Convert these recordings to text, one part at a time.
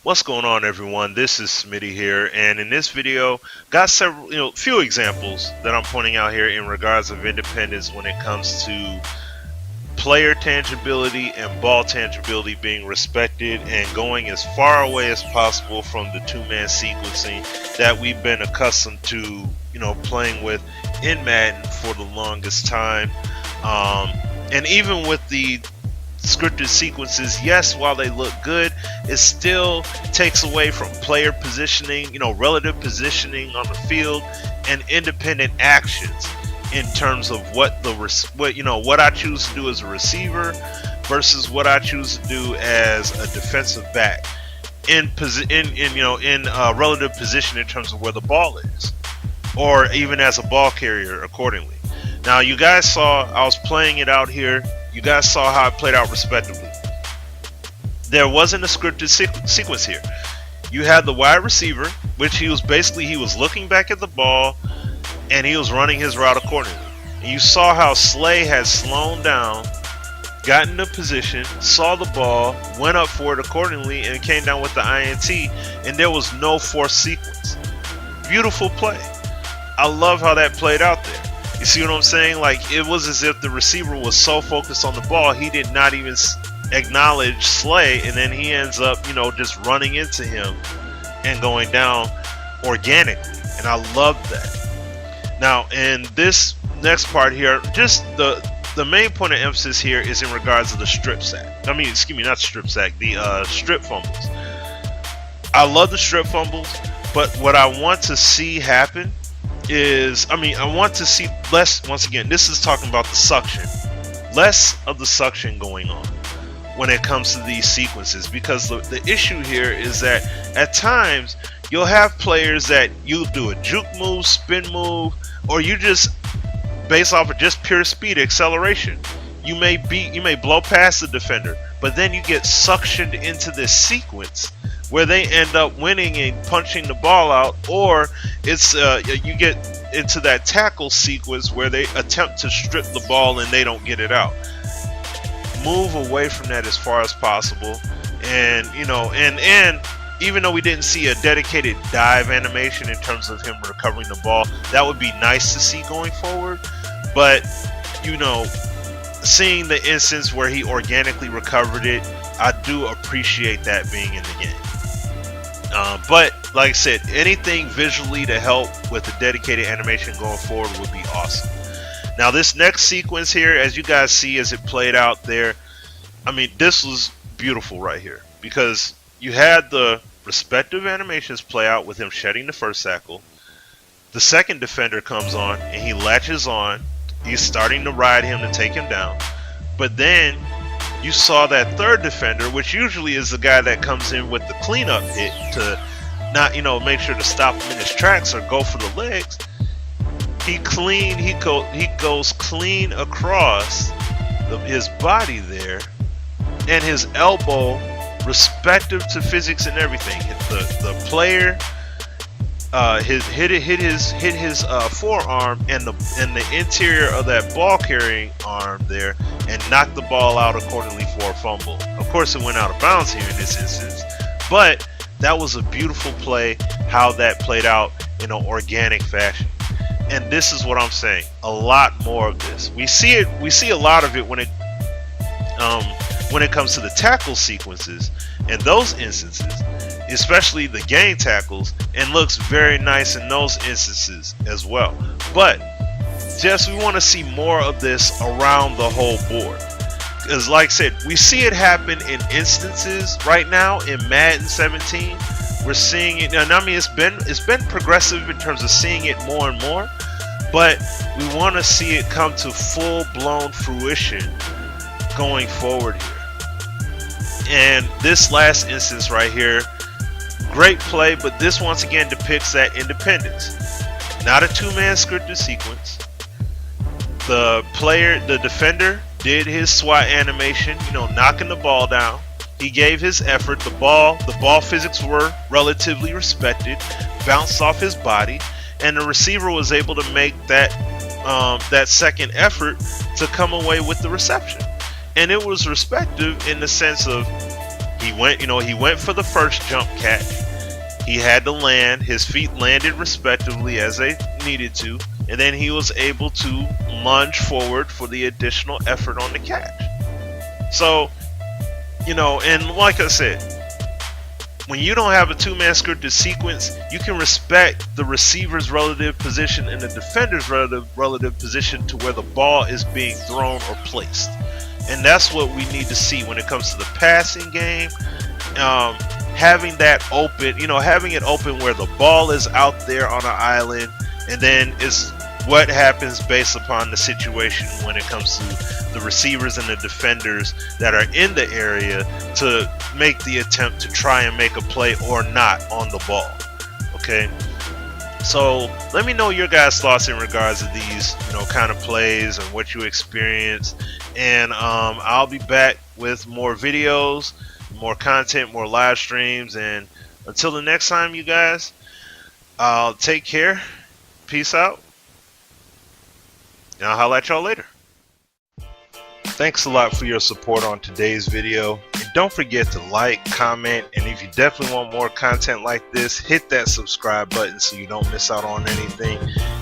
What's going on, everyone? This is Smitty here, and in this video got several few examples that I'm pointing out here in regards of independence when it comes to player tangibility and ball tangibility being respected and going as far away as possible from the two-man sequencing that we've been accustomed to playing with in Madden for the longest time. And even with the scripted sequences, yes, while they look good, it still takes away from player positioning, relative positioning on the field, and independent actions in terms of what I choose to do as a receiver versus what I choose to do as a defensive back in relative position in terms of where the ball is, or even as a ball carrier accordingly. Now, you guys saw I was playing it out here. You guys saw how it played out respectively. There wasn't a scripted sequence here. You had the wide receiver, which he was looking back at the ball and he was running his route accordingly. And you saw how Slay had slowed down, got into position, saw the ball, went up for it accordingly, and came down with the INT, and there was no forced sequence. Beautiful play. I love how that played out there. You see what I'm saying? Like, it was as if the receiver was so focused on the ball, he did not even acknowledge Slay, and then he ends up, just running into him and going down organically. And I love that. Now, in this next part here, just the main point of emphasis here is in regards to the strip sack. Not strip sack, the strip fumbles. I love the strip fumbles, but what I want to see happen is, I want to see less. Once again, this is talking about the suction, less of the suction going on when it comes to these sequences, because the issue here is that at times you'll have players that you do a juke move, spin move, or you just based off of just pure speed acceleration, you may blow past the defender, but then you get suctioned into this sequence where they end up winning and punching the ball out, or it's you get into that tackle sequence where they attempt to strip the ball and they don't get it out. Move away from that as far as possible, and and even though we didn't see a dedicated dive animation in terms of him recovering the ball, that would be nice to see going forward. But seeing the instance where he organically recovered it, I do appreciate that being in the game. But like I said, anything visually to help with the dedicated animation going forward would be awesome. Now, this next sequence here, as you guys see as it played out there, this was beautiful right here, because you had the respective animations play out with him shedding the first tackle. The second defender comes on and he latches on. He's starting to ride him to take him down. But then you saw that third defender, which usually is the guy that comes in with the cleanup hit to not, make sure to stop him in his tracks or go for the legs. He goes clean across his body there, and his elbow, respective to physics and everything, the player hit his forearm and the interior of that ball carrying arm there, and knocked the ball out accordingly for a fumble. Of course, it went out of bounds here in this instance, but that was a beautiful play how that played out in an organic fashion. And this is what I'm saying, a lot more of this. We see a lot of it when it comes to the tackle sequences and those instances, especially the game tackles, and looks very nice in those instances as well. But we want to see more of this around the whole board, because like I said, we see it happen in instances right now in Madden 17. We're seeing it, and it's been progressive in terms of seeing it more and more, but we want to see it come to full-blown fruition going forward here. And this last instance right here, great play, but this once again depicts that independence. Not a two-man scripted sequence. The defender did his SWAT animation, knocking the ball down. He gave his effort. The ball physics were relatively respected, bounced off his body, and the receiver was able to make that second effort to come away with the reception. And it was respective in the sense of He went, he went for the first jump catch. He had to land. His feet landed respectively as they needed to, and then he was able to lunge forward for the additional effort on the catch. So, and like I said, when you don't have a two-man scripted sequence, you can respect the receiver's relative position and the defender's relative position to where the ball is being thrown or placed. And that's what we need to see when it comes to the passing game. Having that open, having it open where the ball is out there on an island, and then it's what happens based upon the situation when it comes to the receivers and the defenders that are in the area to make the attempt to try and make a play or not on the ball. Okay, so let me know your guys' thoughts in regards to these kind of plays and what you experienced, and I'll be back with more videos, more content, more live streams, and until the next time, you guys, take care, peace out, and I'll holla at y'all later. Thanks a lot for your support on today's video, and don't forget to like, comment, and if you definitely want more content like this, hit that subscribe button so you don't miss out on anything.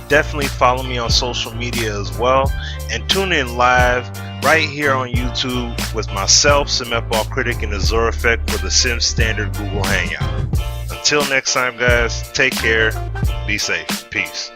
Definitely follow me on social media as well, and tune in live right here on YouTube with myself, SimFBallCritic, and Azure Effect for the Sim Standard Google Hangout. Until next time, guys, take care, be safe, peace.